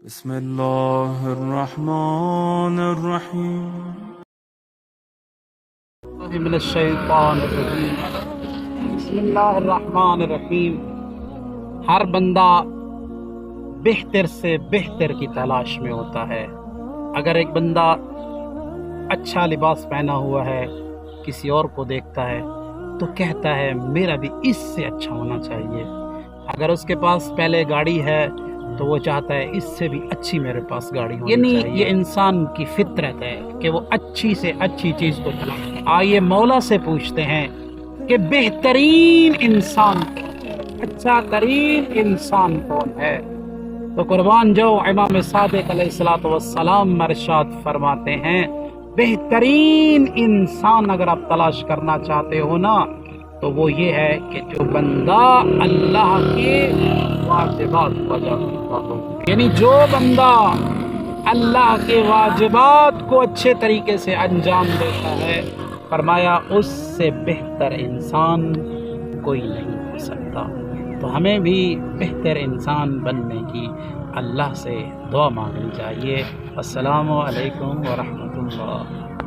بسم الله الرحمن الرحیم. من الشیطان الرجیم. بسم اللہ الرحمن الرحیم. ہر بندہ بہتر سے بہتر کی تلاش میں ہوتا ہے. اگر ایک بندہ اچھا لباس پہنا ہوا ہے، کسی اور کو دیکھتا ہے تو کہتا ہے میرا بھی اس سے اچھا ہونا چاہیے. اگر اس کے پاس پہلے گاڑی ہے تو وہ چاہتا ہے اس سے بھی اچھی میرے پاس گاڑی ہونی چاہیے. یہ انسان کی فطرت ہے کہ وہ اچھی سے اچھی چیز کو تلاش. آئیے مولا سے پوچھتے ہیں کہ بہترین انسان، اچھا ترین انسان کون ہے؟ تو قربان جو امام صادق علیہ الصلوۃ والسلام ارشاد فرماتے ہیں، بہترین انسان اگر آپ تلاش کرنا چاہتے ہو نا تو وہ یہ ہے کہ جو بندہ اللہ کے واجبات کو ادا کرتا ہو. یعنی جو بندہ اللہ کے واجبات کو اچھے طریقے سے انجام دیتا ہے، فرمایا اس سے بہتر انسان کوئی نہیں ہو سکتا. تو ہمیں بھی بہتر انسان بننے کی اللہ سے دعا مانگنی چاہیے. السلام علیکم ورحمۃ اللہ.